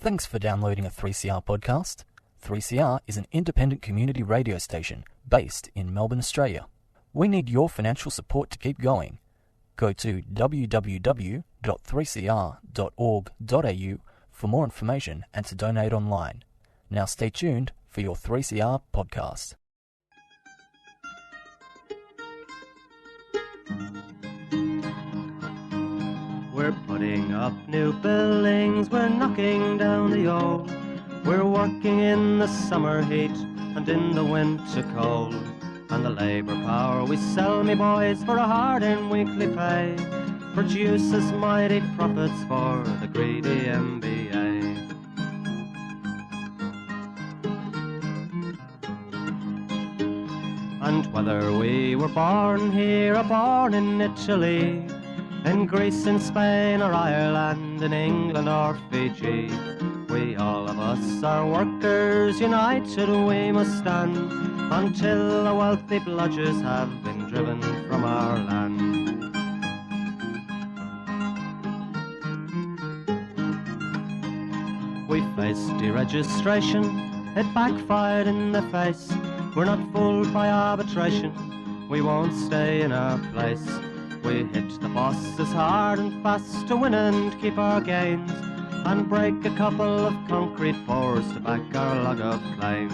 Thanks for downloading a 3CR podcast. 3CR is an independent community radio station based in Melbourne, Australia. We need your financial support to keep going. Go to www.3cr.org.au for more information and to donate online. Now stay tuned for your 3CR podcast. We're putting up new buildings, we're knocking down the old. We're working in the summer heat and in the winter cold. And the labour power we sell, me boys, for a hard and weekly pay produces mighty profits for the greedy MBA. And whether we were born here or born in Italy, in Greece, in Spain or Ireland, in England or Fiji, we all of us are workers, united we must stand, until the wealthy bludgers have been driven from our land. We faced deregistration, it backfired in the face. We're not fooled by arbitration, we won't stay in our place. We hit the bosses hard and fast to win and keep our gains, and break a couple of concrete pours to back our log of claims.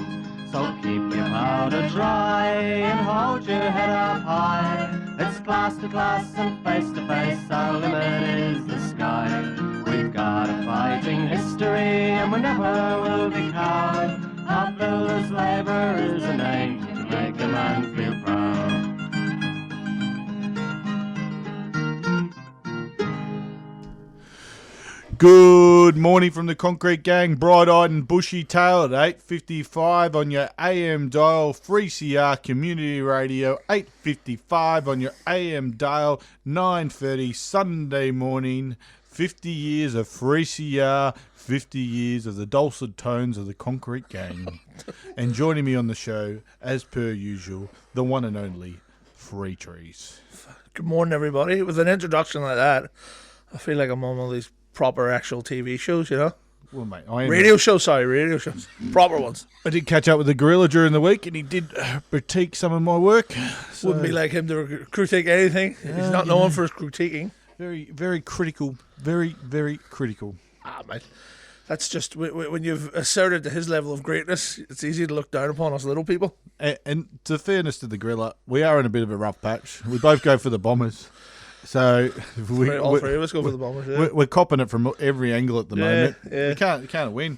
So keep your powder dry and hold your head up high. It's class to class and face to face, our limit is the sky. We've got a fighting history and we never will be cowed. Our builders' labour is a name to make a man feel proud. Good morning from the Concrete Gang, bright-eyed and bushy-tailed at 8:55 on your AM dial, 3CR Community Radio, 8:55 on your AM dial, 9:30 Sunday morning, 50 years of 3CR, 50 years of the dulcet tones of the Concrete Gang. And joining me on the show, as per usual, the one and only Free Trees. Good morning, everybody. With an introduction like that, I feel like I'm on one of these proper actual TV shows, you know? Well, mate, radio shows. Proper ones. I did catch up with the Gorilla during the week, and he did critique some of my work. So, wouldn't be like him to critique anything. He's not known for his critiquing. Very, very critical. Very, very critical. Ah, mate. That's just, when you've asserted to his level of greatness, it's easy to look down upon us little people. And to fairness to the Gorilla, we are in a bit of a rough patch. We both go for the Bombers. So all three of us go for the Bombers. Yeah. We're copping it from every angle at the moment. Yeah. You can't win.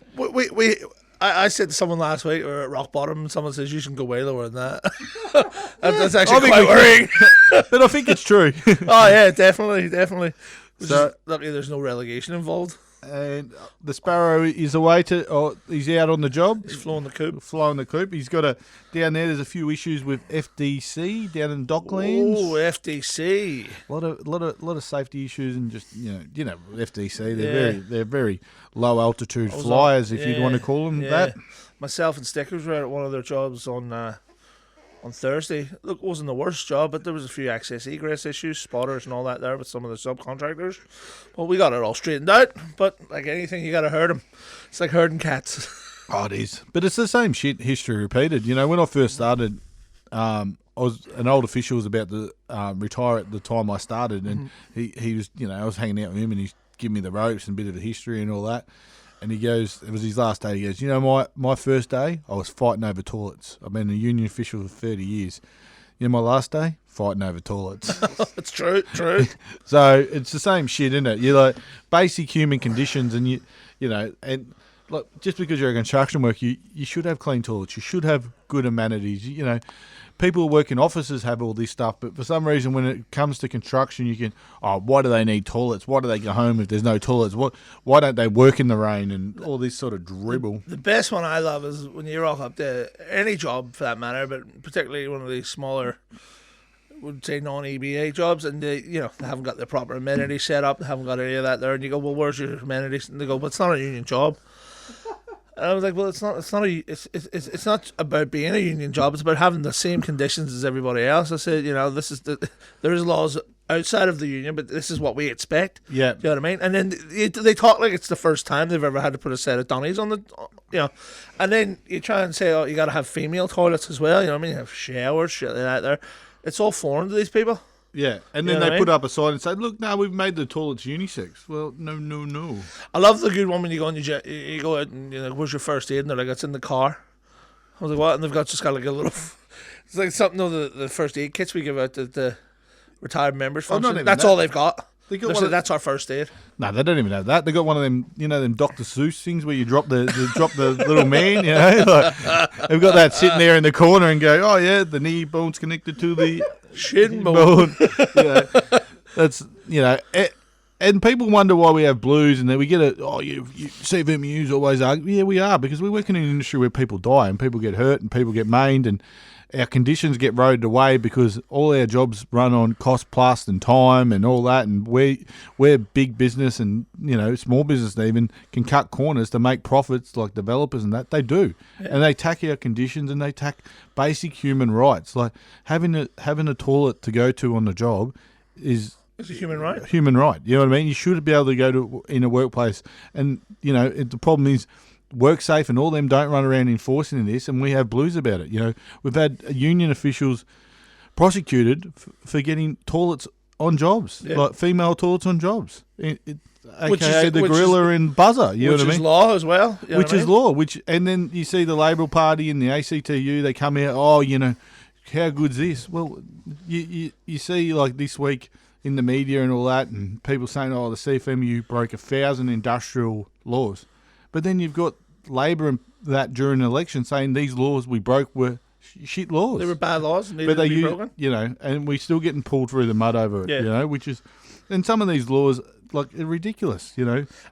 I said to someone last week, we're at rock bottom, and someone says you shouldn't go way lower than that. That's actually quite worrying. But I think it's true. Oh yeah, definitely. So luckily, there's no relegation involved. And the Sparrow is away he's out on the job. He's flying the coop. He's got down there. There's a few issues with FDC down in Docklands. Oh, FDC. A lot of safety issues and just you know FDC. They're very low altitude flyers, if you'd want to call them that. Myself and Stickers were at one of their jobs on Thursday. Look, it wasn't the worst job, but there was a few access egress issues, spotters and all that there with some of the subcontractors. But we got it all straightened out. But like anything, you got to herd them. It's like herding cats. Oh, it is. But it's the same shit, history repeated. You know, when I first started, an old official was about to retire at the time I started, and he was, I was hanging out with him, and he's giving me the ropes and a bit of the history and all that. And he goes, it was his last day, he goes, my first day, I was fighting over toilets. I've been a union official for 30 years. My last day, fighting over toilets. It's true. So it's the same shit, isn't it? You're like basic human conditions, and and look, just because you're a construction worker, you should have clean toilets. You should have good amenities. People who work in offices have all this stuff, but for some reason, when it comes to construction, why do they need toilets? Why do they go home if there's no toilets? Why don't they work in the rain and all this sort of dribble? The best one I love is when you rock up to any job for that matter, but particularly one of these smaller, would say non-EBA jobs, and they haven't got their proper amenities set up, they haven't got any of that there, and you go, well, where's your amenities? And they go, but it's not a union job. And I was like, well, it's not about being a union job. It's about having the same conditions as everybody else. I said, there is laws outside of the union, but this is what we expect. Yeah. Do you know what I mean? And then they talk like it's the first time they've ever had to put a set of dunnies on the, and then you try and say, oh, you got to have female toilets as well. You know what I mean? You have showers, shit like that there. It's all foreign to these people. Yeah, and then they put up a sign and say, look, no, we've made the toilets unisex. Well, no. I love the good one when you go and you go out and, where's your first aid? And they're like, it's in the car. I was like, what? And they've just got like a little, it's like something of the first aid kits we give out to the retired members function. That's all they've got. That's our first aid. No, they don't even have that. They got one of them, them Dr. Seuss things where you drop the little man. Like, they've got that sitting there in the corner and go, oh yeah, the knee bone's connected to the shin bone. That's and people wonder why we have blues and then we get you CFMEU's always argue. Yeah, we are, because we work in an industry where people die and people get hurt and people get maimed and our conditions get eroded away because all our jobs run on cost plus and time and all that, and we're big business and small business even can cut corners to make profits like developers and that. They do. Yeah. And they tack our conditions and they tack basic human rights. Like having a toilet to go to on the job is a human right. Human right. You know what I mean? You should be able to go to in a workplace and the problem is work safe and all them don't run around enforcing this, and we have blues about it. We've had union officials prosecuted for getting toilets on jobs, like female toilets on jobs, aka the gorilla and buzzer. You know what I mean? Which is law as well. Which is law. And then you see the Labor Party and the ACTU, they come out, how good's this? Well, you see like this week in the media and all that, and people saying, the CFMEU broke 1,000 industrial laws. But then you've got Labor and that during the election saying these laws we broke were shit laws. They were bad laws and needed to be broken. And we're still getting pulled through the mud over it, which is... And some of these laws, like, are ridiculous,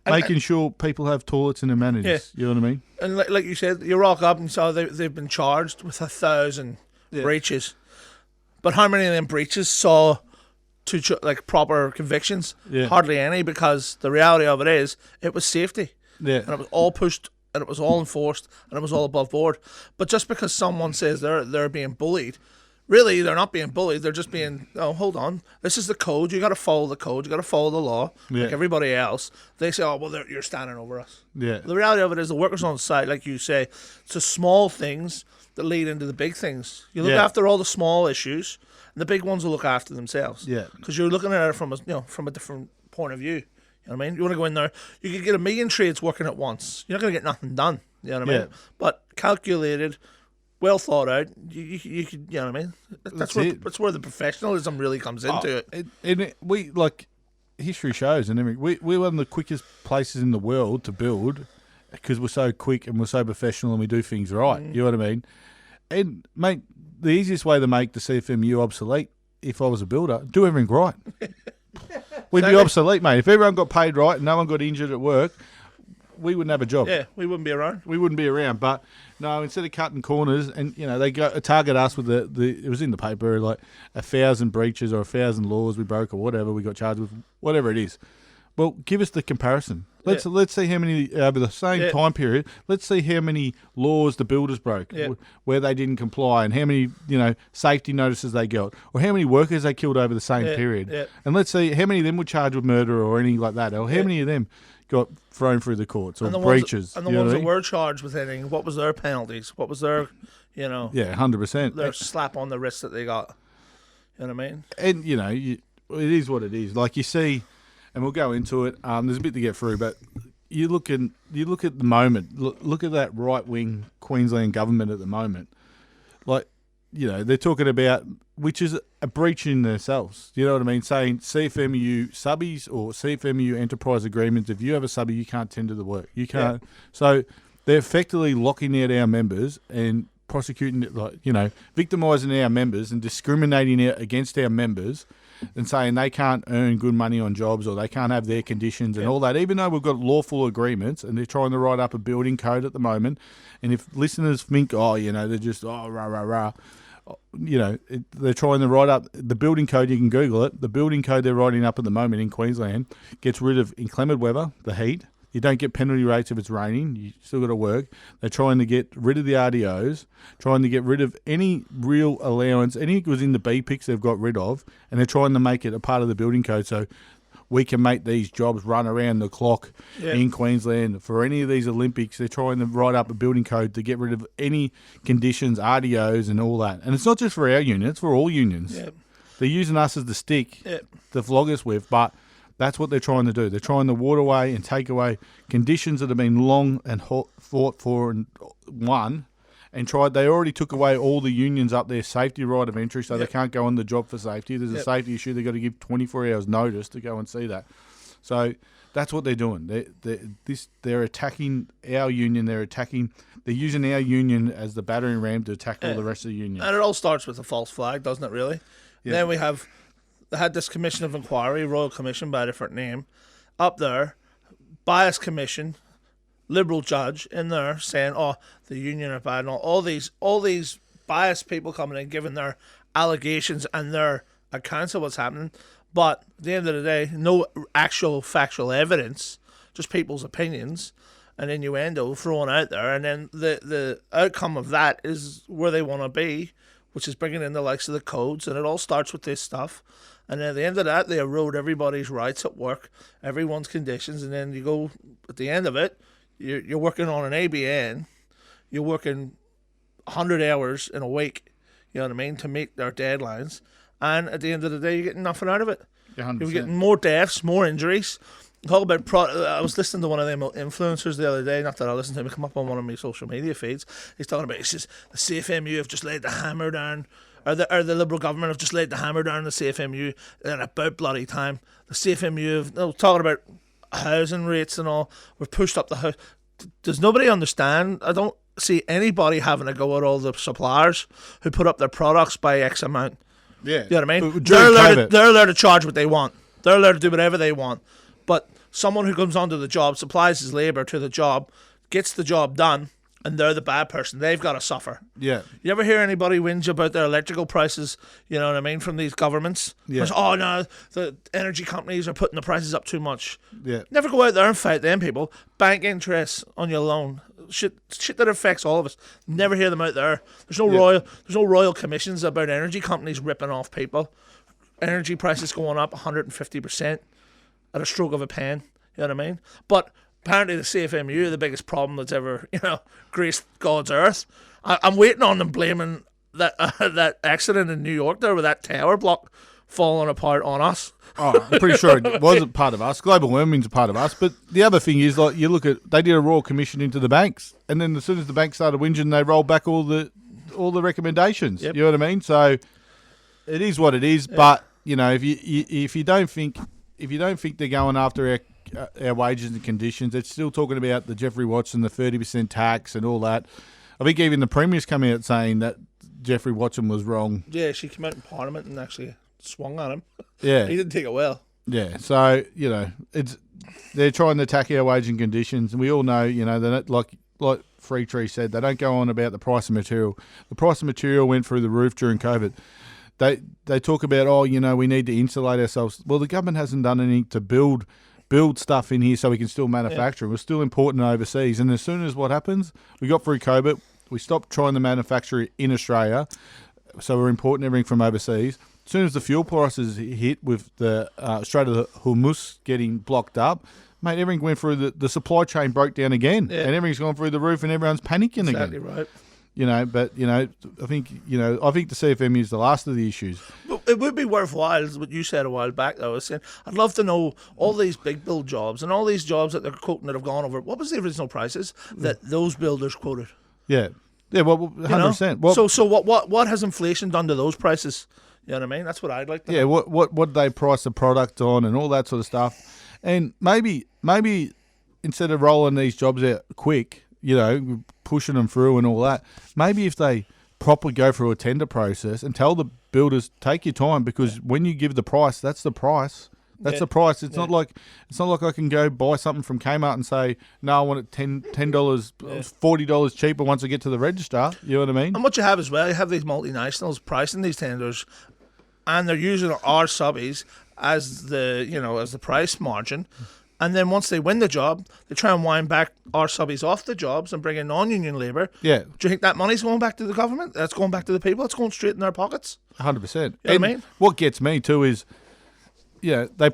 making sure people have toilets and amenities, you know what I mean? And like you said, you rock up and so they've been charged with 1,000 breaches. But how many of them breaches saw proper convictions? Yeah. Hardly any, because the reality of it is it was safety. Yeah. And it was all pushed and it was all enforced and it was all above board. But just because someone says they're being bullied, really they're not being bullied. They're just being, hold on, this is the code. You got to follow the code. You got to follow the law like everybody else. They say, you're standing over us. Yeah. The reality of it is the workers on site, like you say, it's the small things that lead into the big things. You look after all the small issues and the big ones will look after themselves. Yeah. Because you're looking at it from a different point of view. You know what I mean? You want to go in there, you could get 1 million trades working at once. You're not going to get nothing done. You know what I mean? But calculated, well thought out, you could, you know what I mean? That's where the professionalism really comes into it. We, like, history shows and everything, we're one of the quickest places in the world to build because we're so quick and we're so professional and we do things right. You know what I mean? And, mate, the easiest way to make the CFMEU obsolete, if I was a builder, do everything right. We'd be obsolete, mate. If everyone got paid right and no one got injured at work, we wouldn't have a job. Yeah, we wouldn't be around. We wouldn't be around. But no, instead of cutting corners, and they target us with the it was in the paper, like 1,000 breaches or 1,000 laws we broke or whatever we got charged with, whatever it is. Well, give us the comparison. Let's see how many over the same time period. Let's see how many laws the builders broke where they didn't comply, and how many safety notices they got, or how many workers they killed over the same period. Yeah. And let's see how many of them were charged with murder or anything like that, or how many of them got thrown through the courts or breaches. And the ones that were charged with anything, what was their penalties? What was their 100%. Their slap on the wrist that they got. You know what I mean? And it is what it is. Like you see. And we'll go into it. There's a bit to get through, but you look at the moment. Look at that right wing Queensland Government at the moment. Like, they're talking about, which is a breach in themselves. You know what I mean? Saying CFMEU subbies or CFMEU enterprise agreements. If you have a subby, you can't tender the work. You can't. Yeah. So they're effectively locking out our members and prosecuting, victimising our members and discriminating against our members. And saying they can't earn good money on jobs or they can't have their conditions and all that, even though we've got lawful agreements and they're trying to write up a building code at the moment. And if listeners think, they're just, rah, rah, rah, they're trying to write up the building code. You can Google it. The building code they're writing up at the moment in Queensland gets rid of inclement weather, the heat, You don't get penalty rates if it's raining. You still got to work. They're trying to get rid of the RDOs, trying to get rid of any real allowance. Anything that was in the B picks they've got rid of, and they're trying to make it a part of the building code so we can make these jobs run around the clock in Queensland. For any of these Olympics, they're trying to write up a building code to get rid of any conditions, RDOs and all that. And it's not just for our union, it's for all unions. Yep. They're using us as the stick to flog us with, but that's what they're trying to do. They're trying to water away and take away conditions that have been long and fought for and won. And they already took away all the unions up their safety right of entry, so they can't go on the job for safety. There's a safety issue. They've got to give 24 hours notice to go and see that. So that's what they're doing. They're attacking our union. They're using our union as the battering ram to attack all the rest of the union. And it all starts with a false flag, doesn't it, really? Yeah. Then they had this commission of inquiry, Royal Commission by a different name, up there, bias commission, Liberal judge in there saying, "Oh, the union are bad," and all these biased people coming in giving their allegations and their accounts of what's happening. But at the end of the day, no actual factual evidence, just people's opinions and innuendo thrown out there. And then the outcome of that is where they want to be, which is bringing in the likes of the codes. And it all starts with this stuff. And then at the end of that, they erode everybody's rights at work, everyone's conditions. And then you go, at the end of it, you're working on an ABN, you're working 100 hours in a week, you know what I mean, to meet their deadlines. And at the end of the day, you're getting nothing out of it. 100%. You're getting more deaths, more injuries. Talk about I was listening to one of them influencers the other day, not that I listened to him, come up on one of my social media feeds. He's talking about, he says, the CFMEU have just laid the hammer down, or the Liberal government have just laid the hammer down on the CFMEU in about bloody time. The CFMEU, talking about housing rates and all, we've pushed up the house. Does nobody understand? I don't see anybody having a go at all the suppliers who put up their products by X amount. Yeah. You know what I mean? They're allowed to charge what they want. They're allowed to do whatever they want. But someone who comes onto the job, supplies his labour to the job, gets the job done, and they're the bad person. They've got to suffer. Yeah. You ever hear anybody whinge about their electrical prices, you know what I mean, from these governments? Yeah. Oh, no, the energy companies are putting the prices up too much. Yeah. Never go out there and fight them people. Bank interest on your loan. Shit that affects all of us. Never hear them out there. There's no royal commissions about energy companies ripping off people. Energy prices going up 150% at a stroke of a pen. You know what I mean? But apparently the CFMEU are the biggest problem that's ever, graced God's earth. I'm waiting on them blaming that accident in New York there with that tower block falling apart on us. Oh, I'm pretty sure it wasn't part of us. Global warming's a part of us. But the other thing is, like, you look at, they did a royal commission into the banks, and then as soon as the banks started whinging, they rolled back all the recommendations. Yep. You know what I mean? So it is what it is. Yep. But if you don't think they're going after our wages and conditions, it's still talking about the Jeffrey Watson, the 30% tax and all that. I think even the Premier's come out saying that Jeffrey Watson was wrong. Yeah, she came out in Parliament and actually swung on him. Yeah. He didn't take it well. Yeah, so, they're trying to attack our wage and conditions, and we all know, they don't, like Free Tree said, they don't go on about the price of material. The price of material went through the roof during COVID. They talk about, we need to insulate ourselves. Well, the government hasn't done anything to build stuff in here so we can still manufacture. Yeah. We're still important overseas. And as soon as what happens, we got through COVID, we stopped trying to manufacture it in Australia, so we're importing everything from overseas. As soon as the fuel prices hit with the Strait of Hormuz getting blocked up, mate, everything went through the supply chain broke down again, and everything's gone through the roof and everyone's panicking again. Exactly right. I think the CFMEU is the last of the issues. Well, it would be worthwhile, what you said a while back, I was saying, I'd love to know all these big build jobs and all these jobs that they're quoting that have gone over. What was the original prices that those builders quoted? Yeah. Yeah, well, 100%. Well, so what has inflation done to those prices? You know what I mean? That's what I'd like to know. Yeah, what did they price the product on and all that sort of stuff. And maybe instead of rolling these jobs out quick, pushing them through and all that, maybe if they properly go through a tender process and tell the builders, take your time, because when you give the price, that's the price. That's the price. It's not like I can go buy something from Kmart and say, no, I want it $10, $40 cheaper once I get to the register. You know what I mean? And what you have as well, you have these multinationals pricing these tenders, and they're using our subbies as the price margin. And then once they win the job, they try and wind back our subbies off the jobs and bring in non-union labour. Yeah. Do you think that money's going back to the government? That's going back to the people? It's going straight in their pockets? 100%. You know what I mean? What gets me too is, they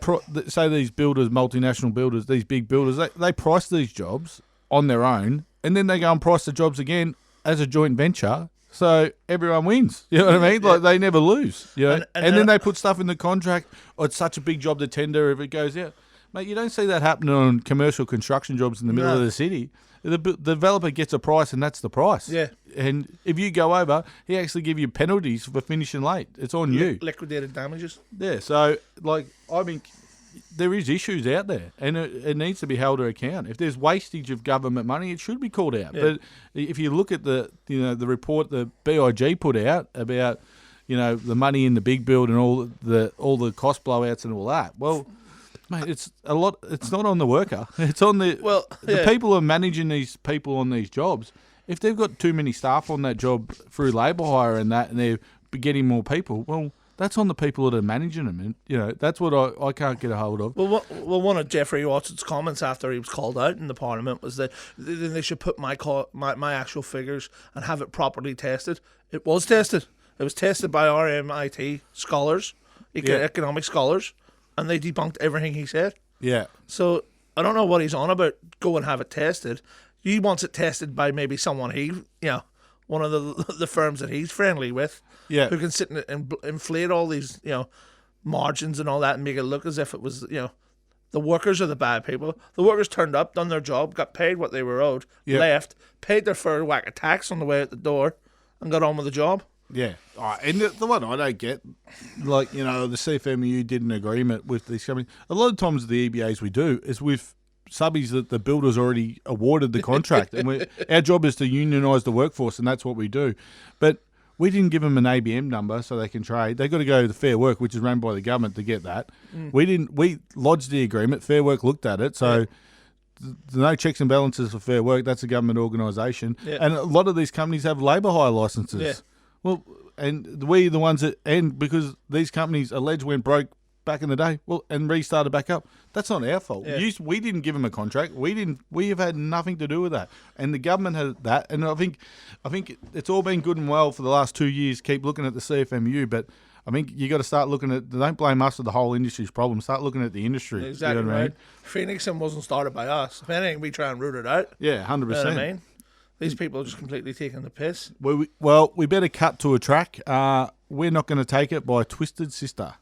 say these builders, multinational builders, these big builders, they price these jobs on their own, and then they go and price the jobs again as a joint venture. So everyone wins. You know what I mean? Like, they never lose. You know? And then they put stuff in the contract. Oh, it's such a big job to tender if it goes out. Mate, you don't see that happening on commercial construction jobs in the middle of the city. The developer gets a price, and that's the price. Yeah. And if you go over, he actually give you penalties for finishing late. It's on you. Liquidated damages. Yeah. So, I mean, there is issues out there, and it needs to be held to account. If there's wastage of government money, it should be called out. Yeah. But if you look at the report the BIG put out about, the money in the big build and all the cost blowouts and all that, well, mate, it's a lot. It's not on the worker. It's on the people who are managing these people on these jobs. If they've got too many staff on that job through labour hire and they're getting more people, well, that's on the people that are managing them, and that's what I can't get a hold of. Well, one of Jeffrey Watson's comments after he was called out in the Parliament was that they should put my actual figures and have it properly tested. It was tested. It was tested by RMIT scholars, economic scholars, and they debunked everything he said. Yeah. So I don't know what he's on about. Go and have it tested. He wants it tested by maybe someone one of the firms that he's friendly with. Yeah. Who can sit and inflate all these, margins and all that and make it look as if it was, the workers are the bad people. The workers turned up, done their job, got paid what they were owed, left, paid their fair whack of tax on the way out the door, and got on with the job. Yeah. And the one I don't get, the CFMEU did an agreement with these companies. A lot of times the EBAs we do is with subbies that the builders already awarded the contract. And our job is to unionise the workforce, and that's what we do. But we didn't give them an ABM number so they can trade. They've got to go to the Fair Work, which is run by the government, to get that. We lodged the agreement. Fair Work looked at it. So no checks and balances for Fair Work. That's a government organisation. Yeah. And a lot of these companies have labour hire licences. Yeah. Well, and we the ones that, and because these companies alleged went broke back in the day, and restarted back up. That's not our fault. Yeah. We didn't give them a contract. We have had nothing to do with that. And the government had that. And I think it's all been good and well for the last 2 years. Keep looking at the CFMEU, but I think you got to start looking at. Don't blame us for the whole industry's problem. Start looking at the industry. Exactly right. Phoenixon wasn't started by us. If anything, we try and root it out. Yeah, 100%. You know what I mean? These people are just completely taking the piss. Well, we better cut to a track. We're Not Going to Take It by Twisted Sister.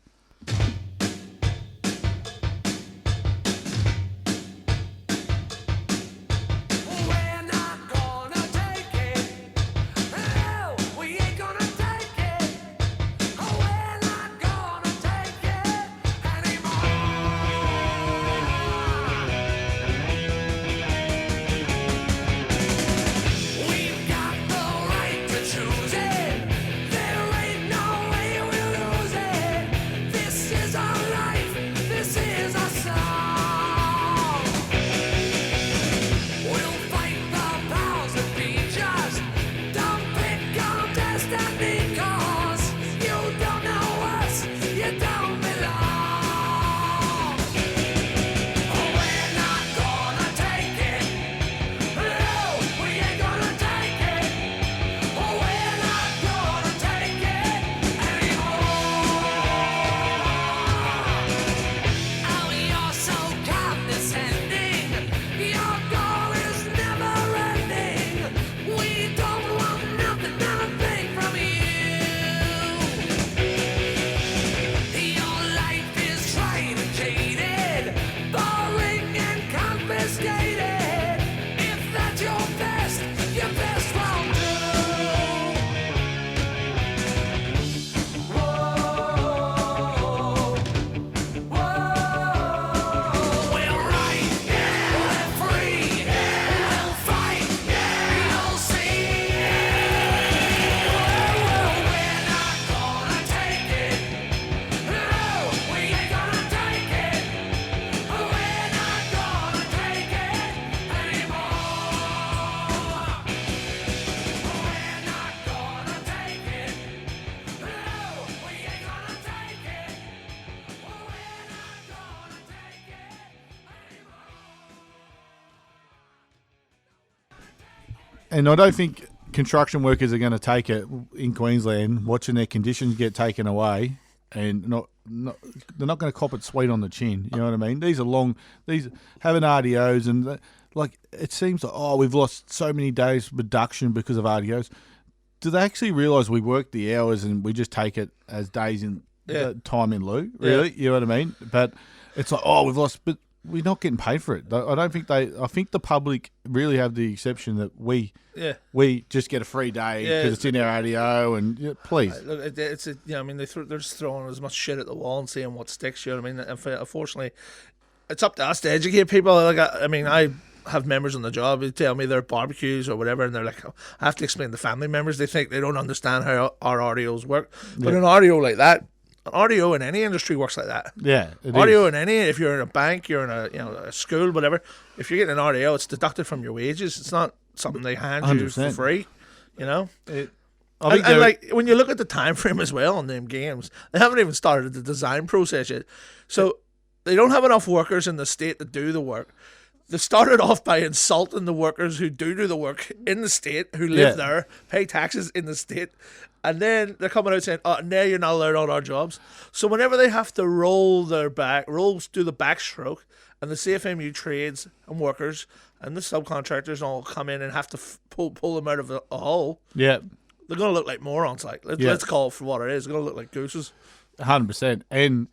And I don't think construction workers are going to take it in Queensland, watching their conditions get taken away, and they're not going to cop it sweet on the chin. You know what I mean? These having RDOs and it seems like we've lost so many days reduction because of RDOs. Do they actually realise we work the hours and we just take it as days in time in lieu? Really, you know what I mean? But it's like we've lost, but we're not getting paid for it. I don't think I think the public really have the exception that we just get a free day because it's in our RDO and please. Look, it's they're just throwing as much shit at the wall and seeing what sticks. You know what I mean? And unfortunately, it's up to us to educate people. I have members on the job who tell me their barbecues or whatever, and they're like, I have to explain to family members. They think they don't understand how our RDOs work. But an RDO like that, an RDO in any industry works like that. Yeah, RDO in any, if you're in a bank, you're in a school, whatever. If you're getting an RDO, it's deducted from your wages. It's not something they hand 100%. You for free. You know. And when you look at the time frame as well on them games, they haven't even started the design process yet. So they don't have enough workers in the state to do the work. They started off by insulting the workers who do the work in the state, who live there, pay taxes in the state, and then they're coming out saying, now you're not allowed on our jobs. So whenever they have to do the backstroke, and the CFMEU trades and workers and the subcontractors all come in and have to pull them out of a hole, they're going to look like morons. Let's call it for what it is. They're going to look like gooses. 100%. And,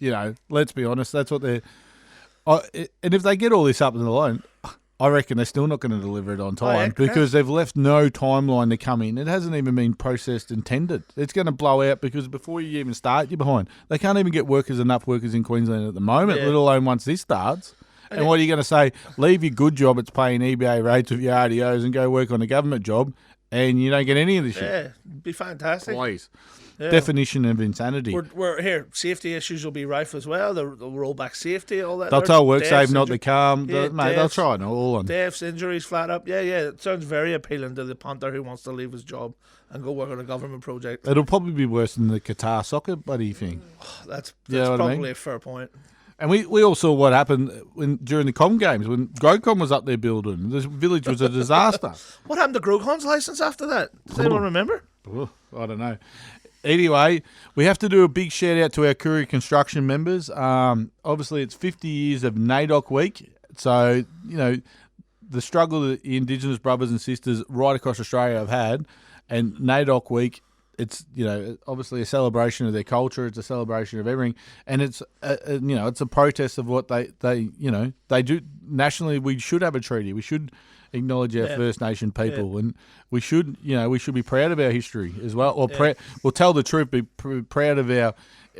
let's be honest, that's what they're... and if they get all this up in the line, I reckon they're still not going to deliver it on time because they've left no timeline to come in. It hasn't even been processed and tendered. It's going to blow out because before you even start, you're behind. They can't even get enough workers in Queensland at the moment, let alone once this starts. And what are you going to say? Leave your good job, it's paying EBA rates with your RDOs and go work on a government job and you don't get any of this shit. Yeah, it'd be fantastic. Please. Yeah. Definition of insanity. We're here. Safety issues will be rife as well. They'll roll back safety, all that. They'll tell WorkSafe not to come. They'll try it all on. Deaths, injuries, flat up. Yeah. It sounds very appealing to the punter who wants to leave his job and go work on a government project. It'll probably be worse than the Qatar soccer buddy thing. That's probably a fair point. And we all saw what happened during the Com Games when Grocon was up there building. This village was a disaster. What happened to Grocon's licence after that? Does anyone remember? I don't know. Anyway, we have to do a big shout out to our Courier Construction members. Obviously, it's 50 years of NAIDOC week. So, the struggle that the Indigenous brothers and sisters right across Australia have had, and NAIDOC week, it's, obviously a celebration of their culture. It's a celebration of everything. And it's, it's a protest of what they do. Nationally, we should have a treaty. We should acknowledge our First Nation people, and we should be proud of our history as well, or we'll tell the truth, be proud of our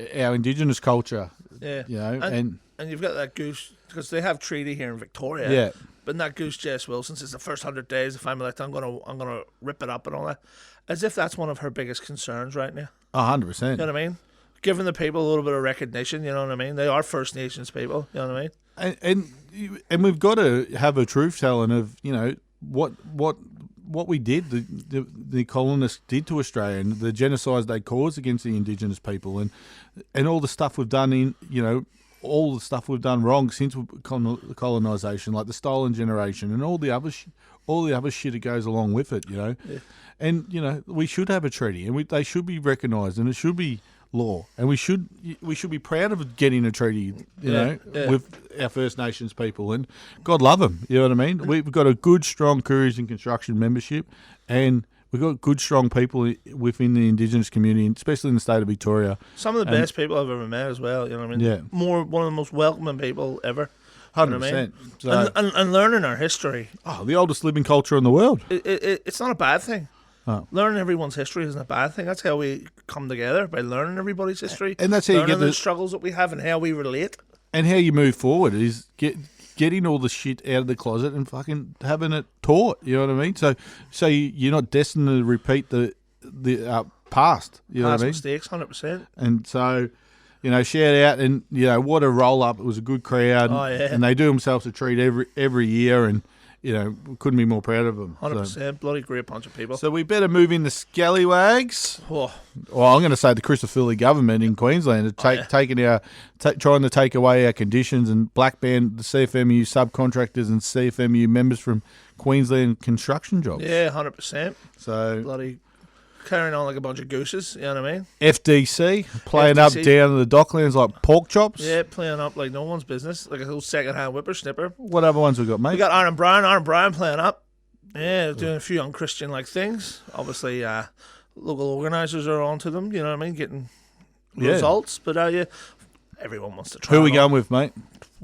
Indigenous culture. And you've got that goose because they have treaty here in Victoria. Yeah, but in that goose, Jess Wilson says the first 100 days, if I'm elected, I'm gonna rip it up and all that, as if that's one of her biggest concerns right now. 100%. You know what I mean? Giving the people a little bit of recognition. You know what I mean? They are First Nations people. You know what I mean? And we've got to have a truth telling of what we did, the colonists did to Australia, and the genocides they caused against the Indigenous people, and all the stuff we've done all the stuff we've done wrong since colonisation, like the stolen generation and all the other shit that goes along with it. And we should have a treaty, and they should be recognised, and it should be law, and we should be proud of getting a treaty, with our First Nations people, and God love them. You know what I mean? We've got a good, strong Couriers in Construction membership, and we've got good, strong people within the Indigenous community, especially in the state of Victoria. Some of the best people I've ever met as well. You know what I mean? Yeah, one of the most welcoming people ever. 100%. And learning our history. Oh, the oldest living culture in the world. It's not a bad thing. Oh. Learning everyone's history isn't a bad thing. That's how we come together, by learning everybody's history, and that's how you get the struggles that we have and how we relate. And how you move forward is getting all the shit out of the closet and fucking having it taught. You know what I mean? So you're not destined to repeat the past. You know what I mean? Mistakes, 100%. And so, shout out, and what a roll up! It was a good crowd. Oh yeah. And they do themselves a treat every year, and couldn't be more proud of them. 100%. Bloody great bunch of people. So we better move in the Scallywags. Oh, Well, I'm going to say the Queensland Government in Queensland are trying to take away our conditions and blackband the CFMEU subcontractors and CFMEU members from Queensland construction jobs. yeah, 100%. So Bloody carrying on like a bunch of gooses, you know what I mean? FDC playing up FDC. down in the docklands like pork chops. Yeah, playing up like no one's business, like a whole second-hand whippersnipper. What other ones we got, mate? We got Aaron Bryan playing up. Yeah, doing a few unchristian-like things. Obviously, local organisers are onto them, you know what I mean, getting results. But yeah, everyone wants to try. Who are we going with, mate?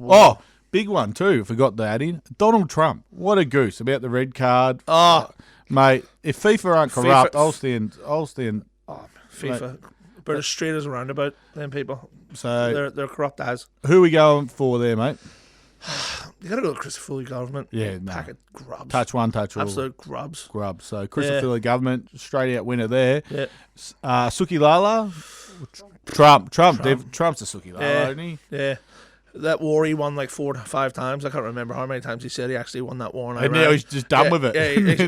Oh, big one too. Forgot that in. Donald Trump. What a goose about the red card. Oh, Mate, if FIFA aren't corrupt, FIFA. I'll stand. FIFA. But as straight as a roundabout, them people. So They're corrupt as. who are we going for there, mate? You got to go to Christopher Government. Yeah, no. Packet grubs. Touch one, touch all. Absolute grubs. Grub. So Christopher Government, straight out winner there. Yeah. Suki Lala. Trump's a Suki Lala, Yeah. isn't he? Yeah. That war he won like 4 to 5 times. I can't remember how many times he said he actually won that war in Iraq. And now he's just done with it.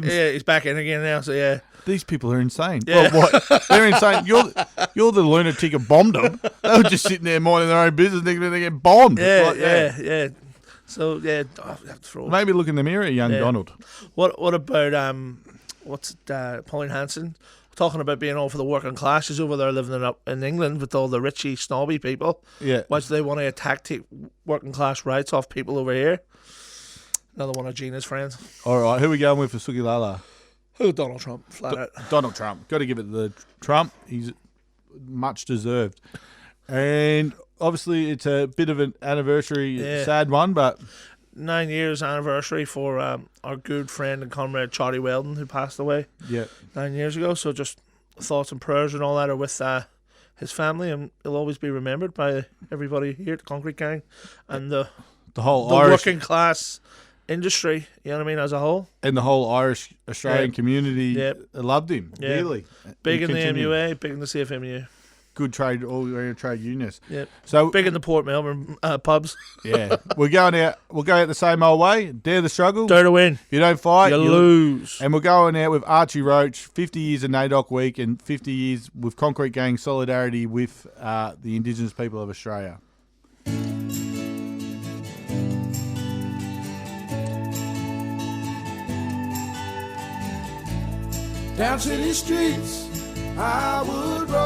Yeah, he's back in again now, so yeah. These people are insane. Yeah. Well, what? They're insane. You're the lunatic who bombed them. They were just sitting there minding their own business, thinking they get bombed. Yeah, Like, yeah. So, yeah, I have to throw. Maybe look in the mirror, young Yeah. Donald. What about, Pauline Hanson? Talking about being all for the working class. She's over there living it up in England with all the richy, snobby people. Yeah. Why do they want to attack take working class rights off people over here? Another one of Gina's friends. All right, who are we going with for Suki Lala? Who? Donald Trump, flat out. Donald Trump. Got to give it to the Trump. He's much deserved. And obviously, it's a bit of an anniversary, sad one, but 9 years anniversary for our good friend and comrade Charlie Weldon, who passed away yeah. 9 years ago. So just thoughts and prayers and all that are with his family, and he'll always be remembered by everybody here at the Concrete Gang and the whole the Irish working class industry, you know what I mean, as a whole. and the whole Irish Australian community Yep. loved him dearly. Big He in the continued. MUA, big in the CFMEU. Good trade, all around trade unions. Yep. So Big in the Port Melbourne pubs. yeah, we're going out. We'll go out the same old way. Dare the struggle. Dare to win. If you don't fight, You you'll lose. And we're going out with Archie Roach, 50 years of NAIDOC Week and 50 years with Concrete Gang solidarity with the indigenous people of Australia. Down city streets I would roam.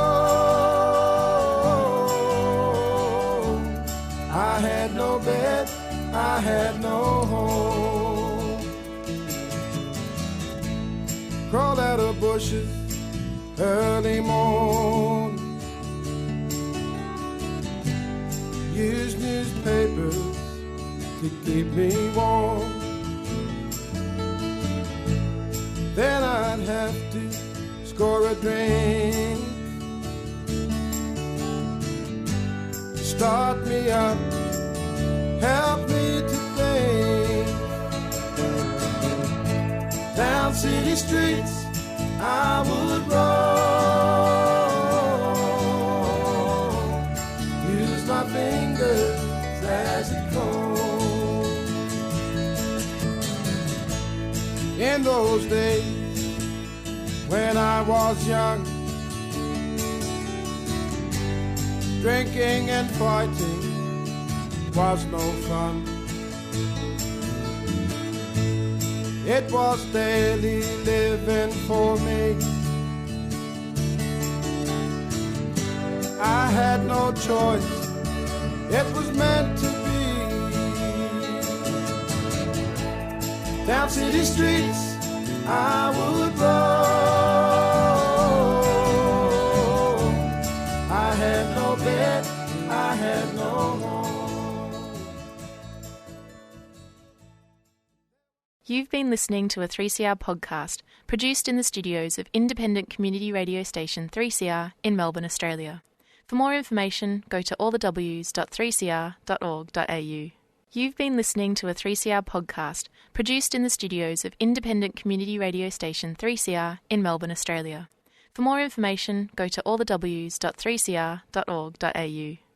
I had no bed, I had no home. Crawled out of bushes early morn. Used newspapers to keep me warm. Then I'd have to score a drink to start me up, help me to think. Down city streets I would roam, use my fingers as a comb. In those days when I was young, drinking and fighting was no fun. It was daily living for me. I had no choice, it was meant to be. Down city streets I would roam. I had no bed, I had no home. You've been listening to a 3CR podcast produced in the studios of independent community radio station 3CR in Melbourne, Australia. For more information, go to allthews.3cr.org.au. You've been listening to a 3CR podcast produced in the studios of independent community radio station 3CR in Melbourne, Australia. For more information, go to allthews.3cr.org.au.